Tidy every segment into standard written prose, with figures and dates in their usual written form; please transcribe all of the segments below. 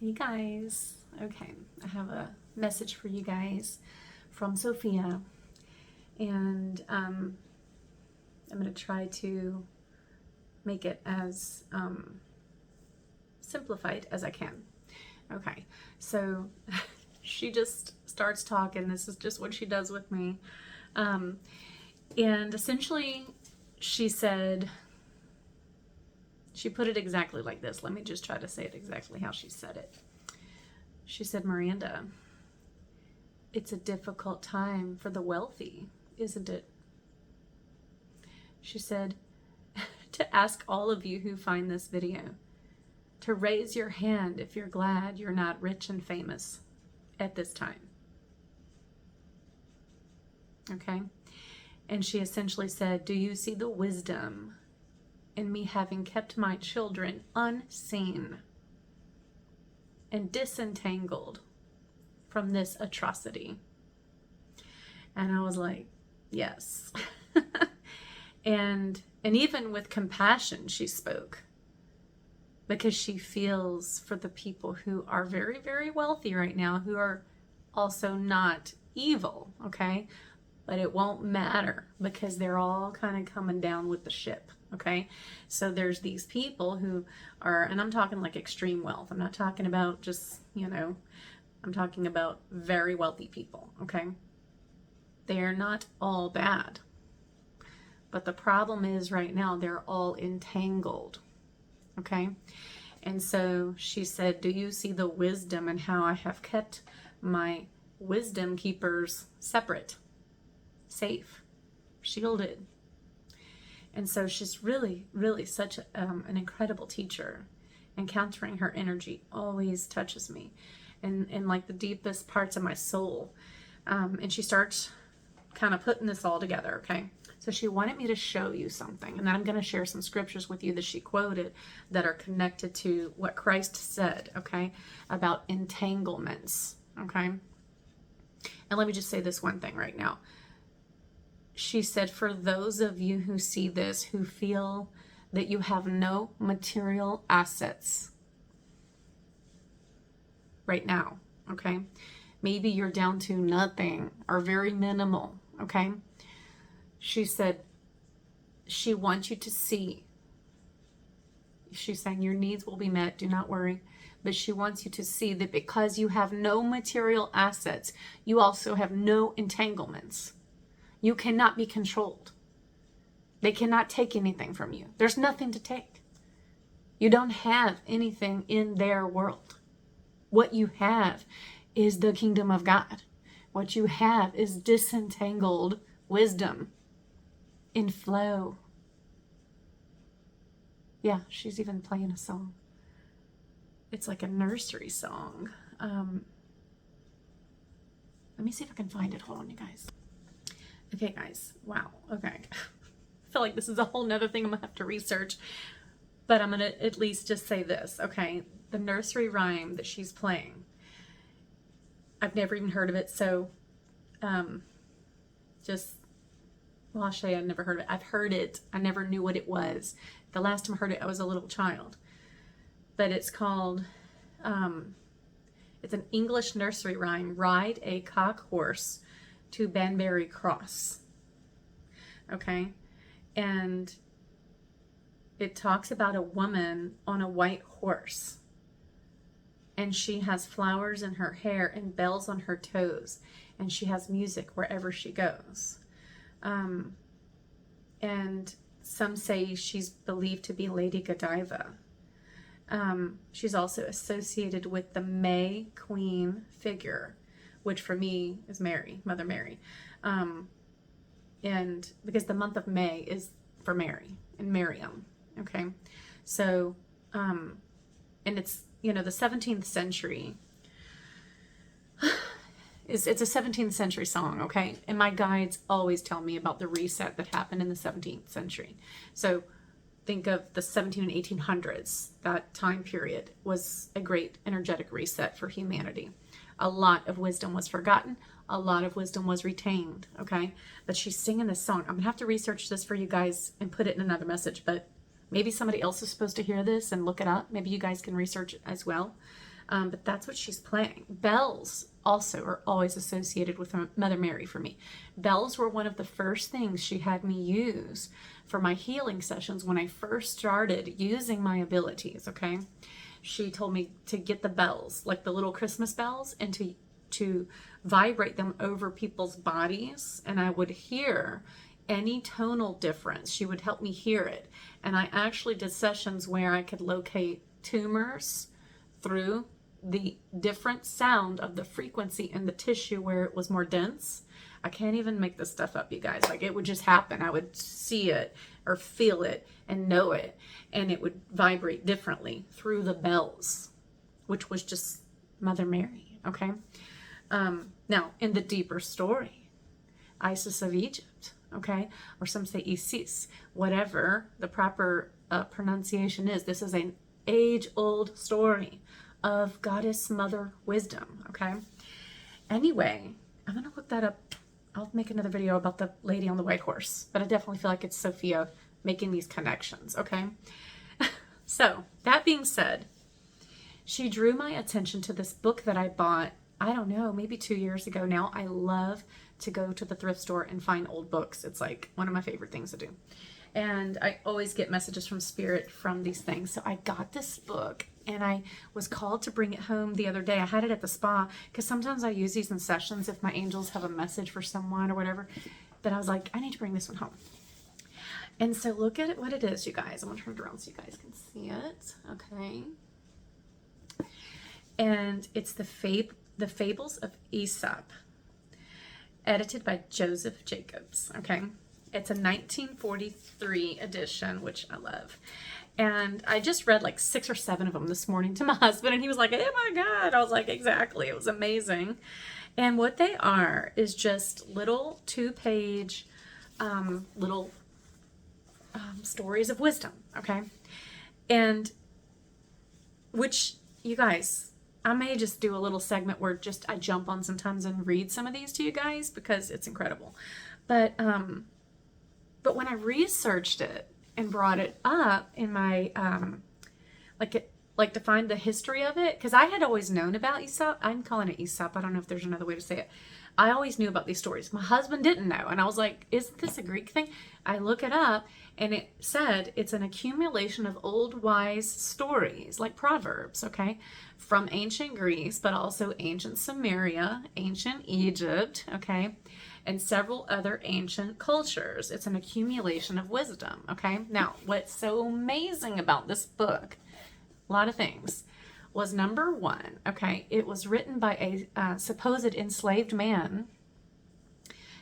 Hey guys, okay, I have a message for you guys from Sophia, and I'm going to try to make it as simplified as I can. Okay, so she just starts talking. This is just what she does with me. And essentially, she said, she put it exactly like this. Let me just try to say it exactly how she said it. She said, Miranda, it's a difficult time for the wealthy, isn't it? She said, to ask all of you who find this video to raise your hand if you're glad you're not rich and famous at this time. Okay? And she essentially said, do you see the wisdom in me having kept my children unseen and disentangled from this atrocity? And I was like, yes. and even with compassion she spoke, because she feels for the people who are very, very wealthy right now, who are also not evil, okay? But it won't matter because they're all kind of coming down with the ship. Okay, so there's these people who are, and I'm talking like extreme wealth. I'm not talking about just, I'm talking about very wealthy people. Okay, they are not all bad, but the problem is right now they're all entangled. Okay, and so she said, do you see the wisdom in how I have kept my wisdom keepers separate, safe, shielded? And so she's really, really such an incredible teacher. Encountering her energy always touches me in like the deepest parts of my soul. And she starts kind of putting this all together, okay? So she wanted me to show you something. And then I'm going to share some scriptures with you that she quoted that are connected to what Christ said, okay, about entanglements, okay? And let me just say this one thing right now. She said, for those of you who see this, who feel that you have no material assets right now, okay? Maybe you're down to nothing or very minimal, okay? She said, she wants you to see. She's saying your needs will be met, do not worry. But she wants you to see that because you have no material assets, you also have no entanglements. You cannot be controlled. They cannot take anything from you. There's nothing to take. You don't have anything in their world. What you have is the kingdom of God. What you have is disentangled wisdom in flow. Yeah, she's even playing a song. It's like a nursery song. Let me see if I can find it. Hold on, you guys. Okay, guys. Wow. Okay. I feel like this is a whole nother thing I'm going to have to research. But I'm going to at least just say this, okay? The nursery rhyme that she's playing, I've never even heard of it. So, well, I'll show you, I've never heard of it. I've heard it. I never knew what it was. The last time I heard it, I was a little child. But it's called, it's an English nursery rhyme, Ride a Cock Horse to Banbury Cross. Okay? And it talks about a woman on a white horse. And she has flowers in her hair and bells on her toes. And she has music wherever she goes. And some say she's believed to be Lady Godiva. She's also associated with the May Queen figure, which for me is Mary, Mother Mary. And because the month of May is for Mary and Miriam, okay? So, and it's, the 17th century, it's a 17th century song, okay? And my guides always tell me about the reset that happened in the 17th century. So think of the 17 and 1800s. That time period was a great energetic reset for humanity. A lot of wisdom was forgotten. A lot of wisdom was retained, okay? But she's singing this song. I'm going to have to research this for you guys and put it in another message, but maybe somebody else is supposed to hear this and look it up. Maybe you guys can research it as well. But that's what she's playing. Bells also are always associated with Mother Mary for me. Bells were one of the first things she had me use for my healing sessions when I first started using my abilities, okay? She told me to get the bells, like the little Christmas bells, and to vibrate them over people's bodies, and I would hear any tonal difference. She would help me hear it. And I actually did sessions where I could locate tumors through the different sound of the frequency in the tissue where it was more dense. I can't even make this stuff up, you guys. Like, it would just happen. I would see it or feel it and know it, and it would vibrate differently through the bells, which was just Mother Mary, okay? Now, in the deeper story, Isis of Egypt, okay? Or some say Isis, whatever the proper pronunciation is. This is an age-old story of Goddess Mother Wisdom, okay? Anyway, I'm going to look that up. I'll make another video about the lady on the white horse, but I definitely feel like it's Sophia making these connections, okay? So, that being said, she drew my attention to this book that I bought, I don't know, maybe 2 years ago now. I love to go to the thrift store and find old books. It's like one of my favorite things to do. And I always get messages from Spirit from these things. So I got this book, and I was called to bring it home the other day. I had it at the spa because sometimes I use these in sessions if my angels have a message for someone or whatever. But I was like, I need to bring this one home. And so look at it, what it is, you guys. I'm going to turn it around so you guys can see it. Okay. And it's the Fables of Aesop, edited by Joseph Jacobs. Okay. It's a 1943 edition, which I love. And I just read like 6 or 7 of them this morning to my husband, and he was like, oh my God. I was like, exactly. It was amazing. And what they are is just little 2-page little stories of wisdom, okay? And which, you guys, I may just do a little segment where just I jump on sometimes and read some of these to you guys because it's incredible. But when I researched it and brought it up in my, like to find the history of it, because I had always known about Aesop. I'm calling it Aesop. I don't know if there's another way to say it. I always knew about these stories. My husband didn't know. And I was like, isn't this a Greek thing? I look it up, and it said it's an accumulation of old wise stories, like proverbs, okay, from ancient Greece, but also ancient Samaria, ancient Egypt, okay, and several other ancient cultures. It's an accumulation of wisdom, okay? Now, what's so amazing about this book, a lot of things, was number 1, okay, it was written by a supposed enslaved man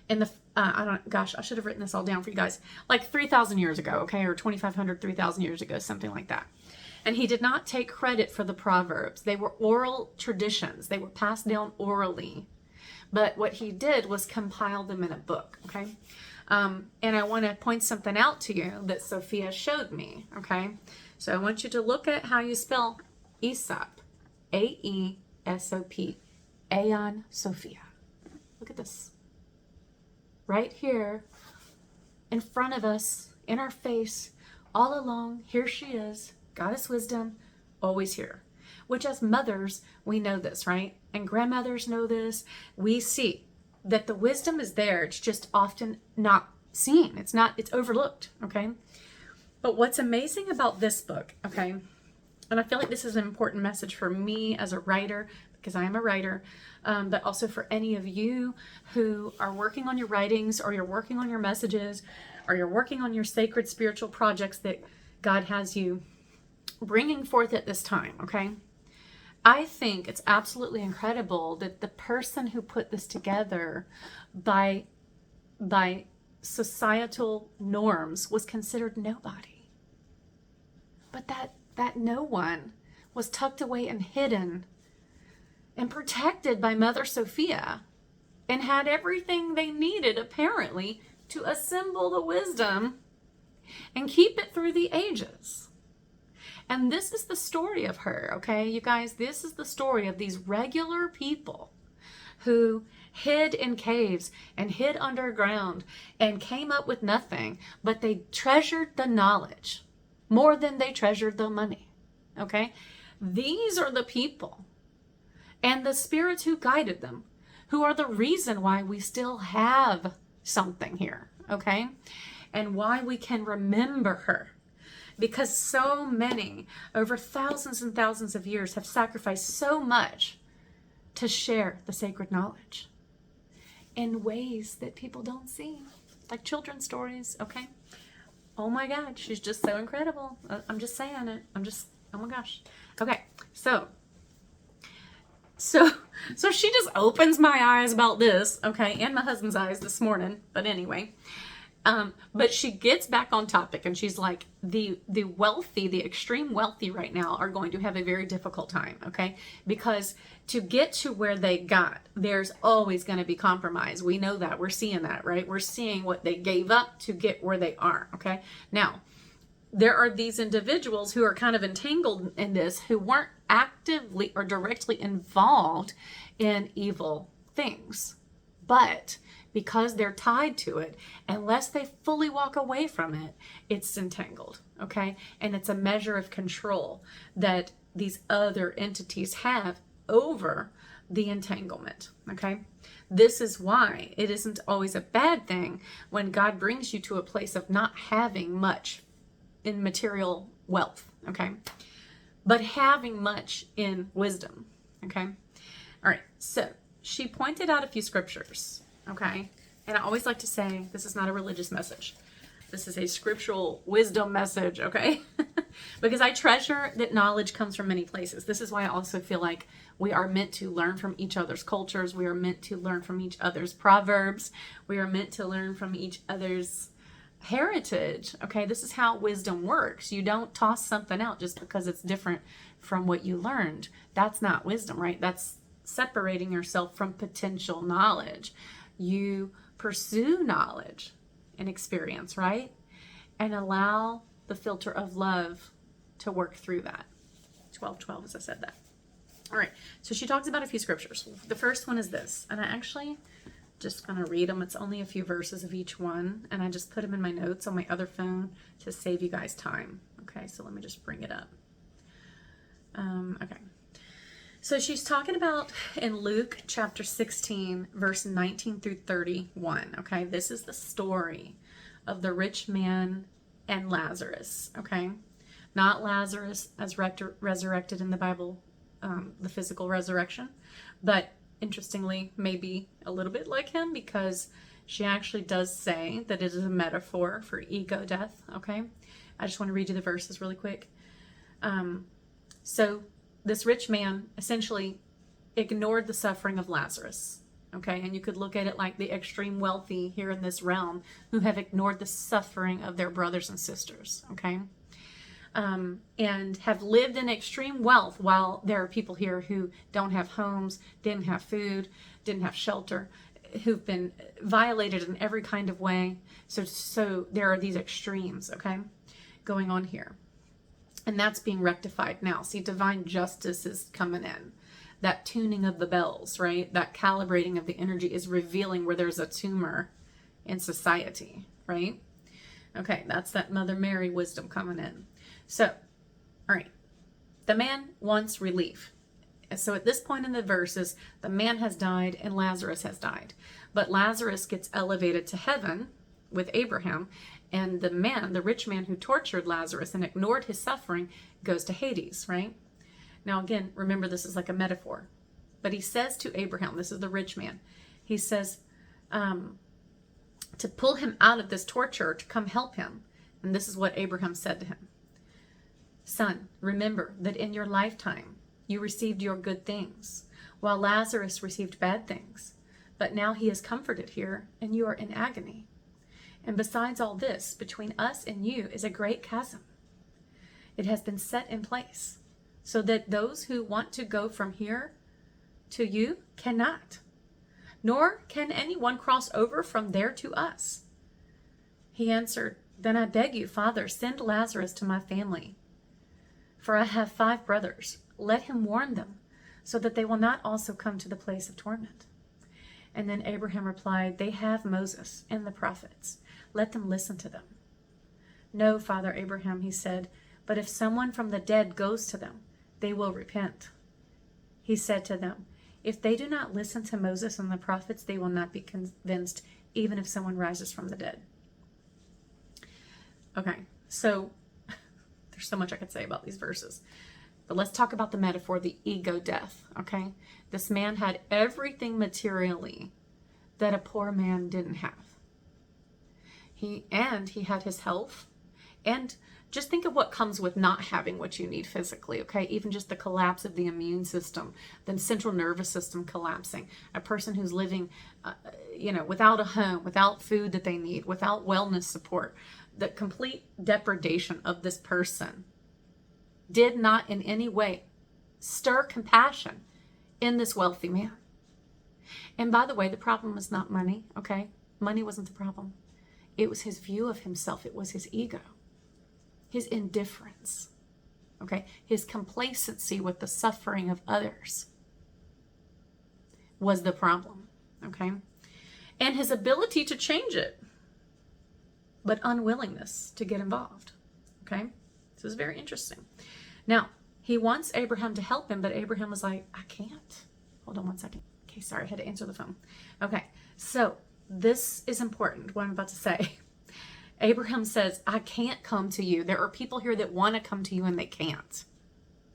in the, I should have written this all down for you guys, like 3,000 years ago, okay, or 2,500, 3,000 years ago, something like that. And he did not take credit for the proverbs. They were oral traditions. They were passed down orally. But what he did was compile them in a book, okay? And I want to point something out to you that Sophia showed me, okay? So I want you to look at how you spell Aesop, A-E-S-O-P, Aeon, Sophia. Look at this. Right here, in front of us, in our face, all along, here she is, Goddess Wisdom, always here. Which as mothers, we know this, right? And grandmothers know this. We see that the wisdom is there. It's just often not seen. It's overlooked, okay? But what's amazing about this book, okay, and I feel like this is an important message for me as a writer, because I am a writer, but also for any of you who are working on your writings, or you're working on your messages, or you're working on your sacred spiritual projects that God has you bringing forth at this time, okay? I think it's absolutely incredible that the person who put this together by societal norms was considered nobody. But that no one was tucked away and hidden and protected by Mother Sophia, and had everything they needed, apparently, to assemble the wisdom and keep it through the ages. And this is the story of her, okay, you guys? This is the story of these regular people who hid in caves and hid underground and came up with nothing, but they treasured the knowledge more than they treasured the money, okay? These are the people and the spirits who guided them, who are the reason why we still have something here, okay? And why we can remember her. Because so many, over thousands and thousands of years, have sacrificed so much to share the sacred knowledge in ways that people don't see, like children's stories, okay? Oh my God, she's just so incredible. I'm just saying it. Oh my gosh. Okay, so she just opens my eyes about this, okay, and my husband's eyes this morning. But anyway, but she gets back on topic, and she's like, the wealthy, the extreme wealthy right now are going to have a very difficult time, okay? Because to get to where they got, there's always going to be compromise. We know that. We're seeing that, right? We're seeing what they gave up to get where they are, okay? Now, there are these individuals who are kind of entangled in this, who weren't actively or directly involved in evil things, but because they're tied to it, unless they fully walk away from it, it's entangled, okay? And it's a measure of control that these other entities have over the entanglement, okay? This is why it isn't always a bad thing when God brings you to a place of not having much in material wealth, okay? But having much in wisdom, okay? All right, so she pointed out a few scriptures, okay? And I always like to say, this is not a religious message. This is a scriptural wisdom message, okay? Because I treasure that knowledge comes from many places. This is why I also feel like we are meant to learn from each other's cultures. We are meant to learn from each other's proverbs. We are meant to learn from each other's heritage, okay? This is how wisdom works. You don't toss something out just because it's different from what you learned. That's not wisdom, right? That's separating yourself from potential knowledge. You pursue knowledge and experience, right? And allow the filter of love to work through that. 12:12, as I said that. All right, so she talks about a few scriptures. The first one is this, and I actually just going to read them. It's only a few verses of each one, and I just put them in my notes on my other phone to save you guys time. Okay, so let me just bring it up. Okay. So she's talking about in Luke chapter 16, verse 19 through 31. Okay, this is the story of the rich man and Lazarus. Okay, not Lazarus as resurrected in the Bible, the physical resurrection, but interestingly, maybe a little bit like him, because she actually does say that it is a metaphor for ego death. Okay, I just want to read you the verses really quick. So this rich man essentially ignored the suffering of Lazarus. Okay, and you could look at it like the extreme wealthy here in this realm who have ignored the suffering of their brothers and sisters. Okay, and have lived in extreme wealth, while there are people here who don't have homes, didn't have food, didn't have shelter, who've been violated in every kind of way. So there are these extremes, okay, going on here. And that's being rectified now. See, divine justice is coming in. That tuning of the bells, right? That calibrating of the energy is revealing where there's a tumor in society, right? Okay, that's that Mother Mary wisdom coming in. So, all right, the man wants relief. So at this point in the verses, the man has died and Lazarus has died. But Lazarus gets elevated to heaven with Abraham, and the man, the rich man who tortured Lazarus and ignored his suffering, goes to Hades, right? Now again, remember this is like a metaphor. But he says to Abraham, this is the rich man, he says to pull him out of this torture, to come help him. And this is what Abraham said to him. Son, remember that in your lifetime you received your good things, while Lazarus received bad things. But now he is comforted here, and you are in agony. And besides all this, between us and you is a great chasm. It has been set in place, so that those who want to go from here to you cannot, nor can anyone cross over from there to us. He answered, Then I beg you, Father, send Lazarus to my family, for I have 5 brothers. Let him warn them, so that they will not also come to the place of torment. And then Abraham replied, They have Moses and the prophets. Let them listen to them. No, Father Abraham, he said, but if someone from the dead goes to them, they will repent. He said to them, if they do not listen to Moses and the prophets, they will not be convinced, even if someone rises from the dead. Okay, so there's so much I could say about these verses. But let's talk about the metaphor, the ego death, okay? This man had everything materially that a poor man didn't have. He had his health. And just think of what comes with not having what you need physically, okay? Even just the collapse of the immune system, the central nervous system collapsing. A person who's living, without a home, without food that they need, without wellness support. The complete depredation of this person did not in any way stir compassion in this wealthy man. And by the way, the problem was not money, okay? Money wasn't the problem. It was his view of himself. It was his ego. His indifference, okay? His complacency with the suffering of others was the problem, okay? And his ability to change it, but unwillingness to get involved, okay? This is very interesting. Now, he wants Abraham to help him, but Abraham was like, I can't. Hold on one second. Okay, sorry, I had to answer the phone. Okay, so this is important, what I'm about to say. Abraham says, I can't come to you. There are people here that want to come to you and they can't.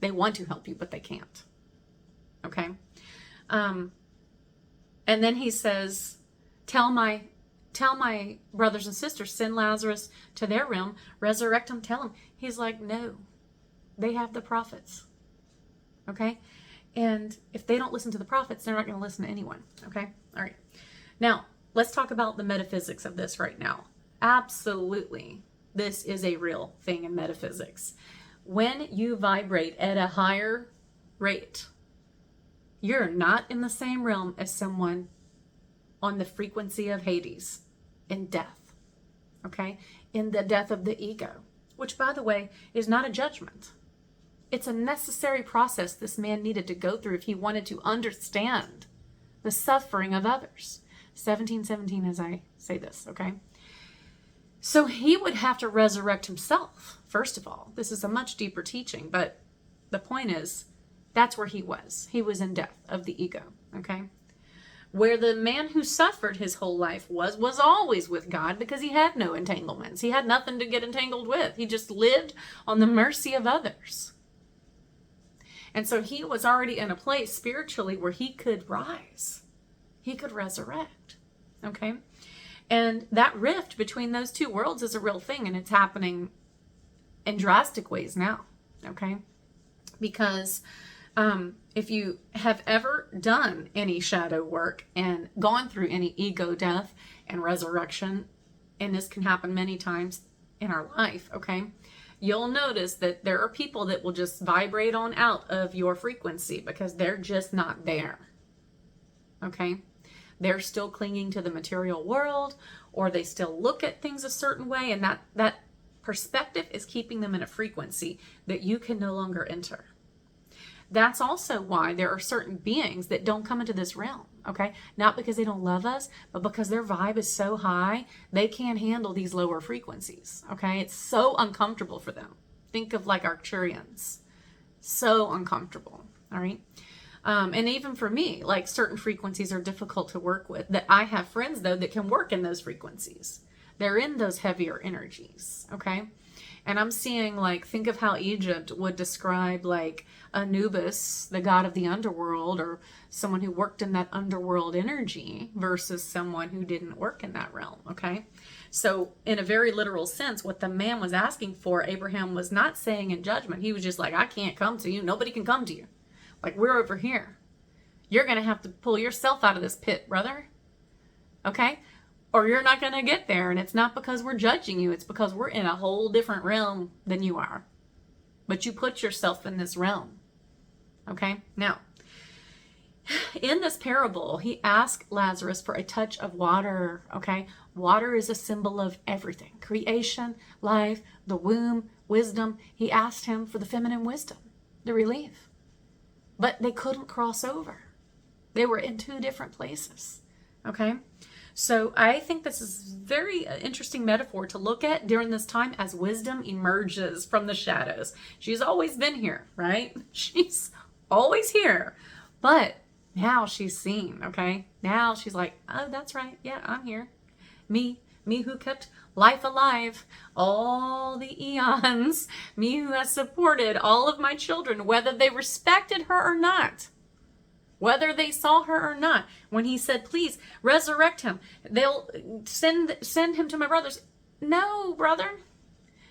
They want to help you, but they can't. Okay? And then he says, tell my brothers and sisters, send Lazarus to their realm, resurrect him, tell him. He's like, no, they have the prophets. Okay? And if they don't listen to the prophets, they're not going to listen to anyone. Okay? All right. Now, let's talk about the metaphysics of this right now. Absolutely, this is a real thing in metaphysics. When you vibrate at a higher rate, you're not in the same realm as someone on the frequency of Hades in death, okay? In the death of the ego, which, by the way, is not a judgment. It's a necessary process this man needed to go through if he wanted to understand the suffering of others. 17:17 as I say this, okay? So he would have to resurrect himself, first of all. This is a much deeper teaching, but the point is, that's where he was. He was in death of the ego, okay? Where the man who suffered his whole life was always with God because he had no entanglements. He had nothing to get entangled with. He just lived on the mercy of others. And so he was already in a place spiritually where he could rise. He could resurrect, okay? And that rift between those two worlds is a real thing, and it's happening in drastic ways now, okay? Because if you have ever done any shadow work and gone through any ego death and resurrection, and this can happen many times in our life, okay? You'll notice that there are people that will just vibrate on out of your frequency because they're just not there, okay? They're still clinging to the material world, or they still look at things a certain way, and that perspective is keeping them in a frequency that you can no longer enter. That's also why there are certain beings that don't come into this realm, okay? Not because they don't love us, but because their vibe is so high, they can't handle these lower frequencies, okay? It's so uncomfortable for them. Think of like Arcturians. So uncomfortable, all right? And even for me, like certain frequencies are difficult to work with. That I have friends, though, that can work in those frequencies. They're in those heavier energies, okay? And I'm seeing, like, think of how Egypt would describe, like, Anubis, the god of the underworld, or someone who worked in that underworld energy versus someone who didn't work in that realm, okay? So in a very literal sense, what the man was asking for, Abraham was not saying in judgment. He was just like, I can't come to you. Nobody can come to you. Like, we're over here. You're going to have to pull yourself out of this pit, brother. Okay? Or you're not going to get there. And it's not because we're judging you. It's because we're in a whole different realm than you are. But you put yourself in this realm. Okay? Now, in this parable, he asked Lazarus for a touch of water. Okay? Water is a symbol of everything. Creation, life, the womb, wisdom. He asked him for the feminine wisdom, the relief. But they couldn't cross over. They were in two different places. Okay? So I think this is very interesting metaphor to look at during this time as wisdom emerges from the shadows. She's always been here, right? She's always here. But now she's seen, okay? Now she's like, oh, that's right. Yeah, I'm here. Me who kept life alive all the eons. Me who has supported all of my children, whether they respected her or not. Whether they saw her or not. When he said, please resurrect him. They'll send him to my brothers. No, brother.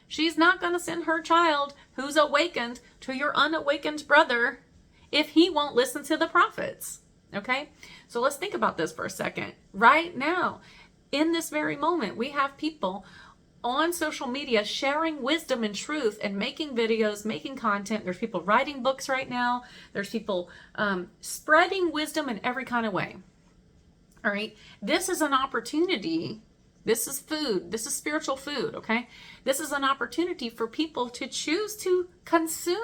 She's not going to send her child who's awakened to your unawakened brother if he won't listen to the prophets. Okay? So let's think about this for a second. Right now, in this very moment, we have people on social media sharing wisdom and truth and making videos, making content. There's people writing books right now. There's people spreading wisdom in every kind of way. All right. This is an opportunity. This is food. This is spiritual food. Okay. This is an opportunity for people to choose to consume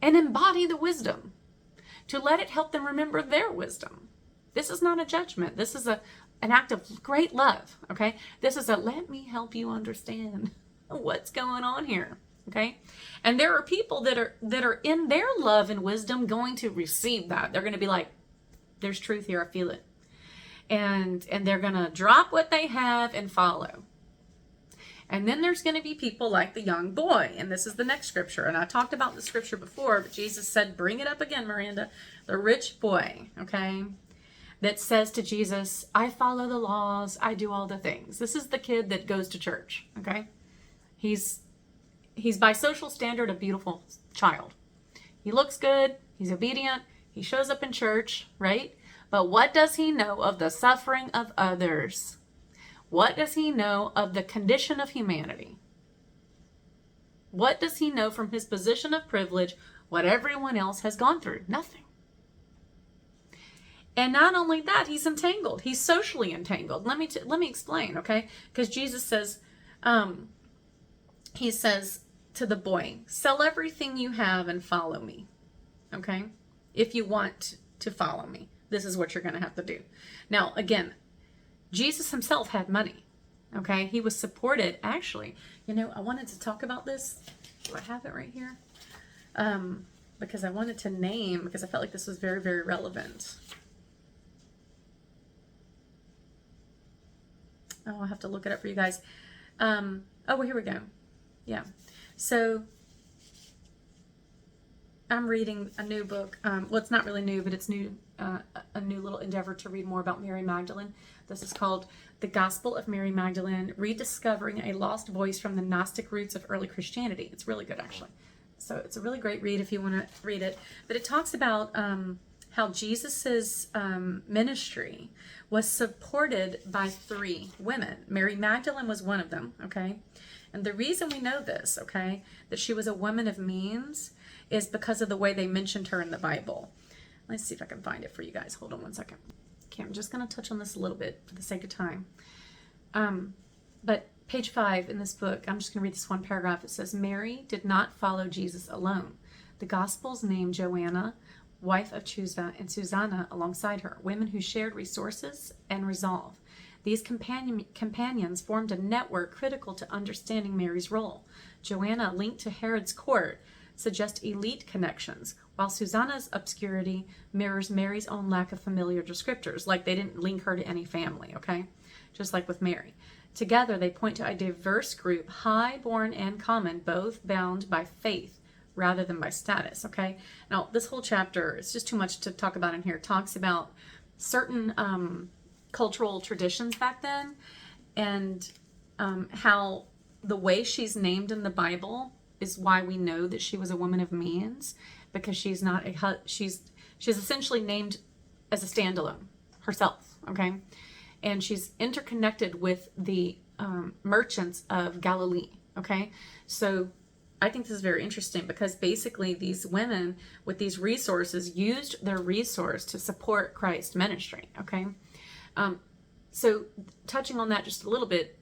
and embody the wisdom, to let it help them remember their wisdom. This is not a judgment. This is an act of great love, okay? This is a let me help you understand what's going on here, okay? And there are people that are in their love and wisdom going to receive that. They're going to be like, there's truth here, I feel it. And they're going to drop what they have and follow. And then there's going to be people like the young boy. And this is the next scripture. And I talked about the scripture before, but Jesus said, bring it up again, Miranda. The rich boy, okay, that says to Jesus, I follow the laws. I do all the things. This is the kid that goes to church, okay? He's by social standard a beautiful child. He looks good. He's obedient. He shows up in church, right? But what does he know of the suffering of others? What does he know of the condition of humanity? What does he know from his position of privilege, what everyone else has gone through? Nothing. And not only that, he's entangled. He's socially entangled. Let me explain, okay? Because Jesus says, he says to the boy, sell everything you have and follow me, okay? If you want to follow me, this is what you're going to have to do. Now, again, Jesus himself had money, okay? He was supported. Actually, I wanted to talk about this. Do I have it right here? Because I wanted to name, because I felt like this was very, very relevant. Oh, I'll have to look it up for you guys. Oh, well, here we go. Yeah. So I'm reading a new book. Well, it's not really new, but it's new. A new little endeavor to read more about Mary Magdalene. This is called The Gospel of Mary Magdalene, Rediscovering a Lost Voice from the Gnostic Roots of Early Christianity. It's really good, actually. So it's a really great read if you want to read it. But it talks about how Jesus's ministry was supported by 3 women. Mary Magdalene was one of them, okay? And the reason we know this, okay, that she was a woman of means is because of the way they mentioned her in the Bible. Let's see if I can find it for you guys. Hold on one second. Okay, I'm just going to touch on this a little bit for the sake of time. But page 5 in this book, I'm just going to read this one paragraph. It says, Mary did not follow Jesus alone. The Gospels name Joanna, wife of Chuza, and Susanna alongside her, women who shared resources and resolve. These companions formed a network critical to understanding Mary's role. Joanna, linked to Herod's court, suggest elite connections, while Susanna's obscurity mirrors Mary's own lack of familiar descriptors, like they didn't link her to any family, okay? Just like with Mary. Together, they point to a diverse group, high-born and common, both bound by faith rather than by status, okay? Now, this whole chapter, it's just too much to talk about in here. It talks about certain cultural traditions back then and how the way she's named in the Bible is why we know that she was a woman of means, because she's not she's essentially named as a standalone herself, okay? And she's interconnected with the merchants of Galilee, okay? So I think this is very interesting because basically these women with these resources used their resource to support Christ's ministry, okay? So touching on that just a little bit,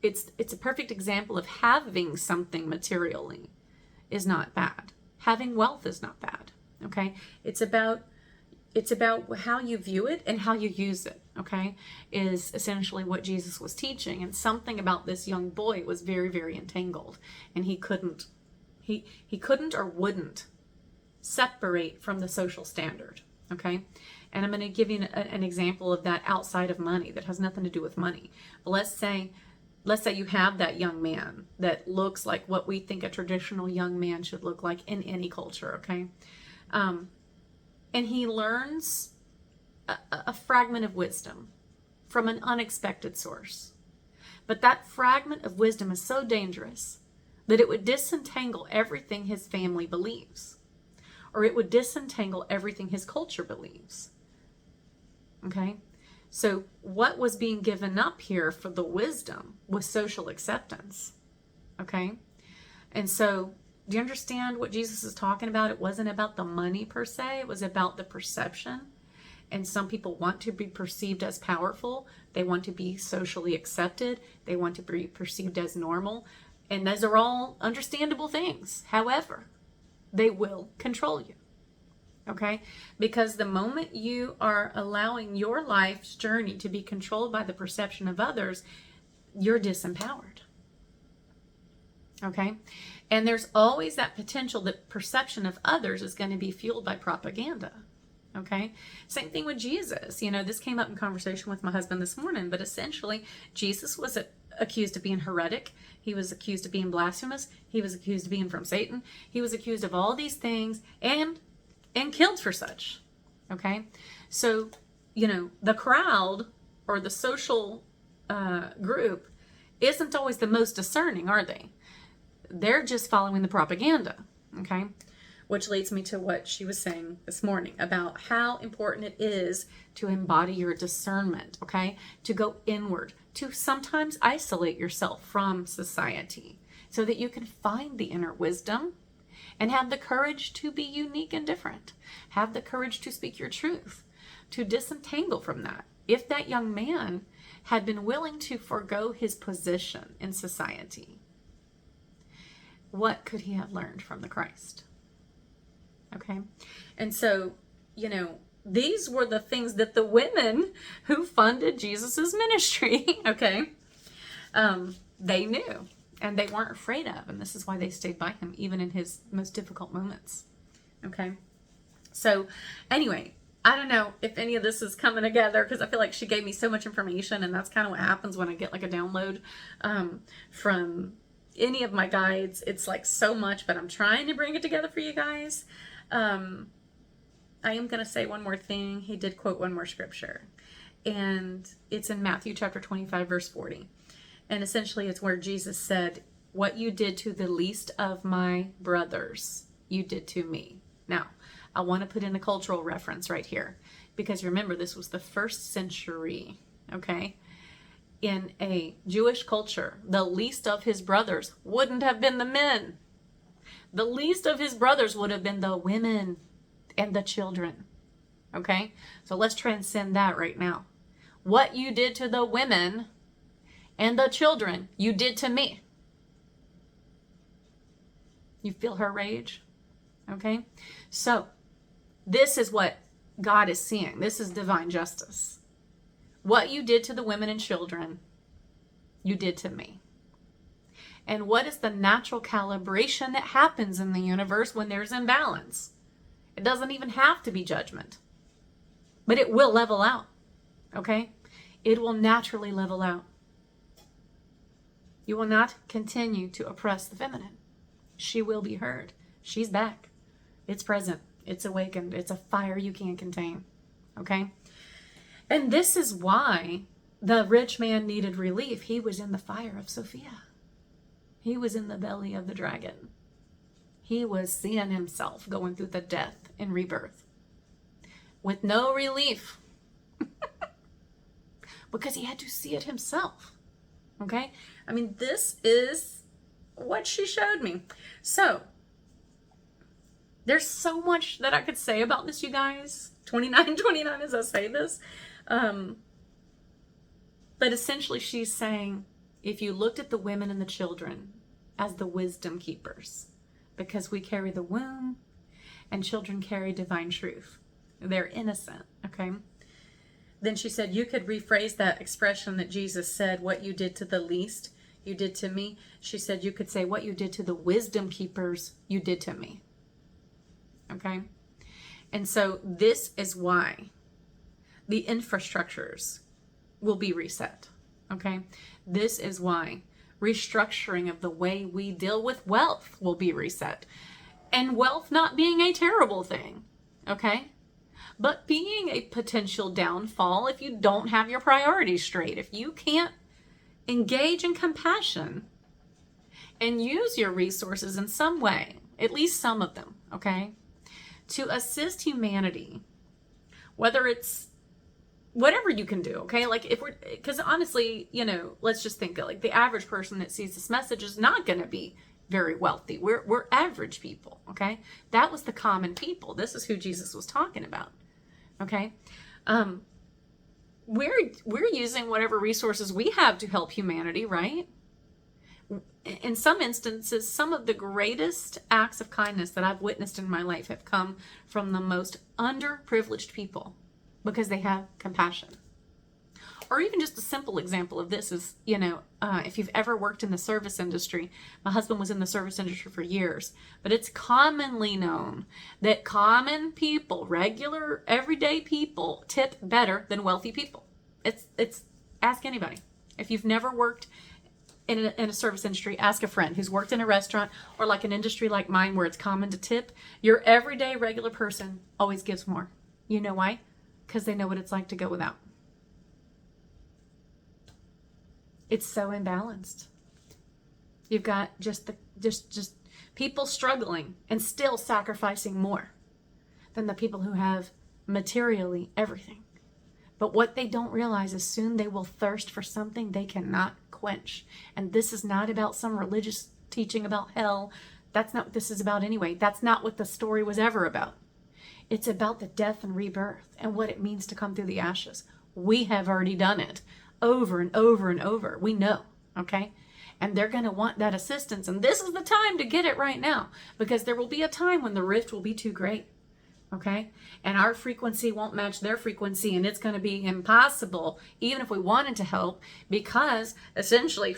it's a perfect example of having something materially is not bad. Having wealth is not bad, okay? It's about how you view it and how you use it, okay? Is essentially what Jesus was teaching. And something about this young boy was very, very entangled. And he couldn't or wouldn't separate from the social standard. Okay? And I'm going to give you an example of that outside of money that has nothing to do with money. But let's say you have that young man that looks like what we think a traditional young man should look like in any culture, okay? And he learns a fragment of wisdom from an unexpected source. But that fragment of wisdom is so dangerous that it would disentangle everything his family believes, or it would disentangle everything his culture believes. Okay? So what was being given up here for the wisdom was social acceptance. Okay? And so, do you understand what Jesus is talking about? It wasn't about the money per se. It was about the perception. And some people want to be perceived as powerful. They want to be socially accepted. They want to be perceived as normal. And those are all understandable things. However, they will control you. Okay? Because the moment you are allowing your life's journey to be controlled by the perception of others, you're disempowered. Okay? And there's always that potential that perception of others is going to be fueled by propaganda. Okay? Same thing with Jesus. You know, this came up in conversation with my husband this morning, but essentially, Jesus was accused of being heretic. He was accused of being blasphemous. He was accused of being from Satan. He was accused of all these things and killed for such. Okay? So, you know, the crowd or the social group isn't always the most discerning, are they? They're just following the propaganda. Okay? Which leads me to what she was saying this morning about how important it is to embody your discernment, okay? To go inward, to sometimes isolate yourself from society so that you can find the inner wisdom and have the courage to be unique and different. Have the courage to speak your truth, to disentangle from that. If that young man had been willing to forego his position in society, what could he have learned from the Christ? Okay. And so, you know, these were the things that the women who funded Jesus's ministry, okay, they knew and they weren't afraid of. And this is why they stayed by him, even in his most difficult moments. Okay. So anyway, I don't know if any of this is coming together because I feel like she gave me so much information, and that's kind of what happens when I get like a download from any of my guides. It's like so much, but I'm trying to bring it together for you guys. I am going to say one more thing. He did quote one more scripture, and it's in Matthew chapter 25, verse 40. And essentially it's where Jesus said, "What you did to the least of my brothers, you did to me." Now, I want to put in a cultural reference right here, because remember, this was the 1st century, okay? In a Jewish culture, the least of his brothers wouldn't have been the men. The least of his brothers would have been the women and the children. Okay? So let's transcend that right now. What you did to the women and the children, you did to me. You feel her rage? Okay? So this is what God is seeing. This is divine justice. What you did to the women and children, you did to me. And what is the natural calibration that happens in the universe when there's imbalance? It doesn't even have to be judgment, but it will level out, okay? It will naturally level out. You will not continue to oppress the feminine. She will be heard. She's back. It's present. It's awakened. It's a fire you can't contain, okay? And this is why the rich man needed relief. He was in the fire of Sophia. He was in the belly of the dragon. He was seeing himself going through the death and rebirth with no relief because he had to see it himself. Okay? I mean, this is what she showed me. So, there's so much that I could say about this, you guys. 29 as I say this. But essentially she's saying, if you looked at the women and the children as the wisdom keepers, because we carry the womb and children carry divine truth. They're innocent, okay? Then she said, you could rephrase that expression that Jesus said, what you did to the least, you did to me. She said, you could say, what you did to the wisdom keepers, you did to me. okay? And so this is why the infrastructures will be reset, okay? This is why restructuring of the way we deal with wealth will be reset. And wealth not being a terrible thing, okay? But being a potential downfall if you don't have your priorities straight. If you can't engage in compassion and use your resources in some way, at least some of them, okay, to assist humanity, whether it's whatever you can do, okay? Like if we're, because honestly, you know, let's just think like the average person that sees this message is not going to be very wealthy. We're average people, okay? That was the common people. This is who Jesus was talking about, okay? We're using whatever resources we have to help humanity, right? In some instances, some of the greatest acts of kindness that I've witnessed in my life have come from the most underprivileged people because they have compassion. Or even just a simple example of this is, you know, if you've ever worked in the service industry, my husband was in the service industry for years, but it's commonly known that common people, regular, everyday people, tip better than wealthy people. It's ask anybody. If you've never worked in a service industry, ask a friend who's worked in a restaurant or like an industry like mine where it's common to tip. Your everyday regular person always gives more. You know why? Because they know what it's like to go without. It's so imbalanced. You've got just people struggling and still sacrificing more than the people who have materially everything. But what they don't realize is soon they will thirst for something they cannot quench. And this is not about some religious teaching about hell. That's not what this is about anyway. That's not what the story was ever about. It's about the death and rebirth and what it means to come through the ashes. We have already done it over and over and over. We know, okay? And they're going to want that assistance. And this is the time to get it right now, because there will be a time when the rift will be too great, okay? And our frequency won't match their frequency, and it's going to be impossible, even if we wanted to help, because essentially,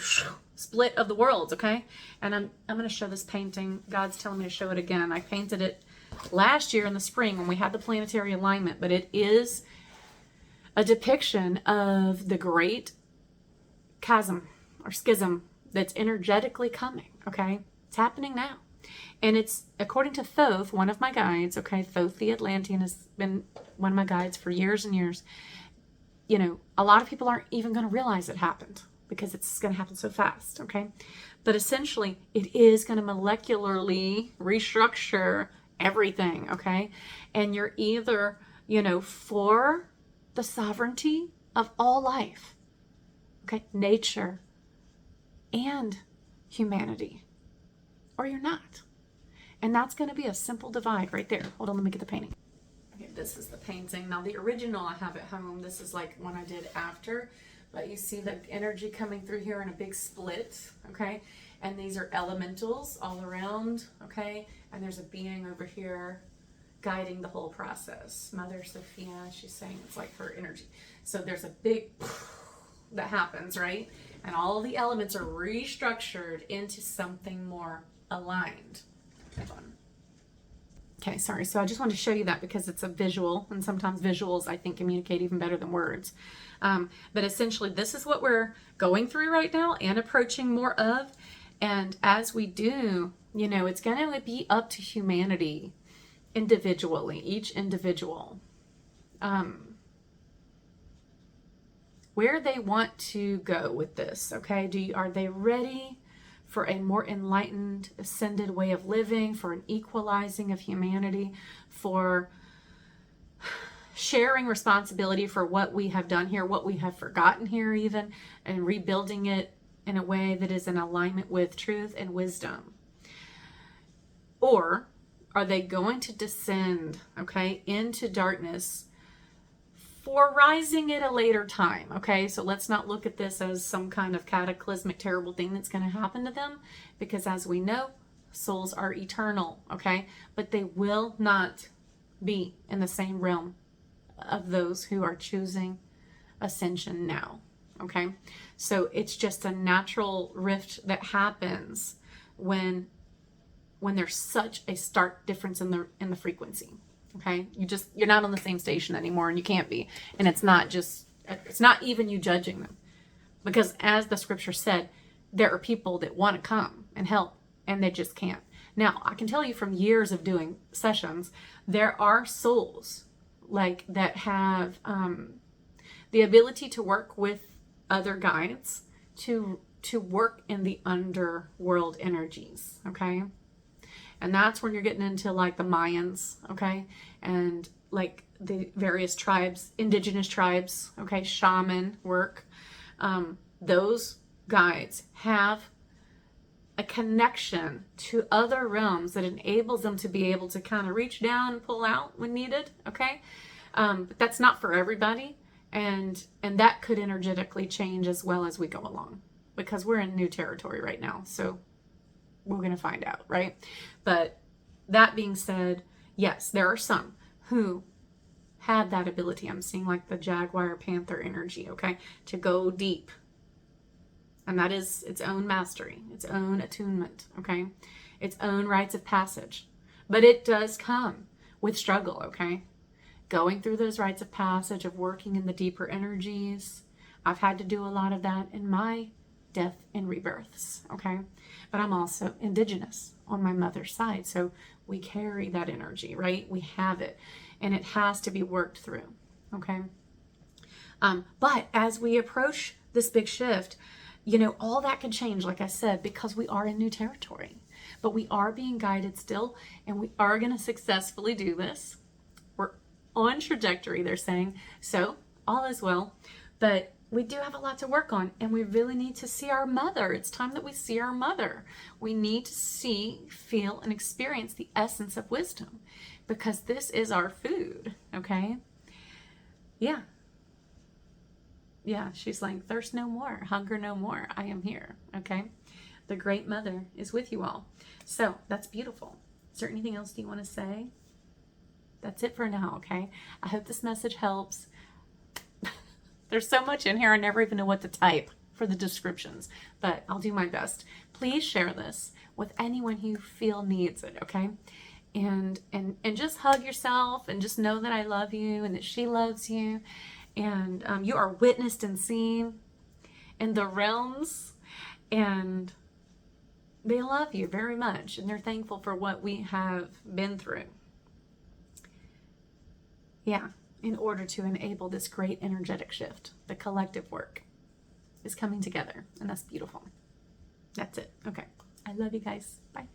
split of the worlds, okay? And I'm going to show this painting. God's telling me to show it again. I painted it last year in the spring when we had the planetary alignment, but it is a depiction of the great chasm or schism that's energetically coming, okay? It's happening now. And it's, according to Thoth, one of my guides, okay? Thoth the Atlantean has been one of my guides for years and years. You know, a lot of people aren't even going to realize it happened because it's going to happen so fast, okay? But essentially, it is going to molecularly restructure everything, okay? And you're either, you know, for the sovereignty of all life, okay, nature and humanity, or you're not. And that's going to be a simple divide right there. Hold on, let me get the painting. Okay, this is the painting. Now the original I have at home. This is like one I did after, but you see the energy coming through here in a big split, okay? And these are elementals all around, okay? And there's a being over here guiding the whole process. Mother Sophia, she's saying it's like her energy. So there's a big that happens, right? And all the elements are restructured into something more aligned. Hold on. Okay, sorry. So I just wanted to show you that because it's a visual, and sometimes visuals, I think, communicate even better than words. But essentially, this is what we're going through right now and approaching more of. And as we do, you know, it's going to be up to humanity individually, each individual, where they want to go with this, okay? Are they ready for a more enlightened, ascended way of living, for an equalizing of humanity, for sharing responsibility for what we have done here, what we have forgotten here even, and rebuilding it in a way that is in alignment with truth and wisdom? Or are they going to descend, okay, into darkness for rising at a later time, okay? So let's not look at this as some kind of cataclysmic, terrible thing that's going to happen to them, because as we know, souls are eternal, okay? But they will not be in the same realm of those who are choosing ascension now, okay? So it's just a natural rift that happens when when there's such a stark difference in the frequency. Okay, you're not on the same station anymore, and you can't be. And it's not even you judging them, because as the scripture said, there are people that want to come and help, and they just can't. Now, I can tell you from years of doing sessions, there are souls like that have the ability to work with other guides to work in the underworld energies. Okay. And that's when you're getting into like the Mayans, okay? And like the various tribes, indigenous tribes, okay? Shaman work. Those guides have a connection to other realms that enables them to be able to kind of reach down and pull out when needed, okay? But that's not for everybody. And that could energetically change as well as we go along, because we're in new territory right now. So we're going to find out, right? But that being said, yes, there are some who have that ability. I'm seeing like the Jaguar Panther energy, okay, to go deep. And that is its own mastery, its own attunement, okay, its own rites of passage. But it does come with struggle, okay? Going through those rites of passage of working in the deeper energies. I've had to do a lot of that in my death and rebirths, okay? But I'm also indigenous on my mother's side, so we carry that energy, right? We have it, and it has to be worked through, okay? But as we approach this big shift, all that can change, like I said, because we are in new territory. But we are being guided still, and we are going to successfully do this. We're on trajectory, they're saying, so all is well. But we do have a lot to work on, and we really need to see our mother. It's time that we see our mother. We need to see, feel, and experience the essence of wisdom, because this is our food, okay? Yeah. Yeah, she's like, thirst no more, hunger no more. I am here, okay? The great mother is with you all. So that's beautiful. Is there anything else you want to say? That's it for now, okay? I hope this message helps. There's so much in here, I never even know what to type for the descriptions, but I'll do my best. Please share this with anyone who you feel needs it, okay? And just hug yourself, and just know that I love you and that she loves you, and you are witnessed and seen in the realms, and they love you very much, and they're thankful for what we have been through. Yeah. In order to enable this great energetic shift. The collective work is coming together, and that's beautiful. That's it. Okay. I love you guys. Bye.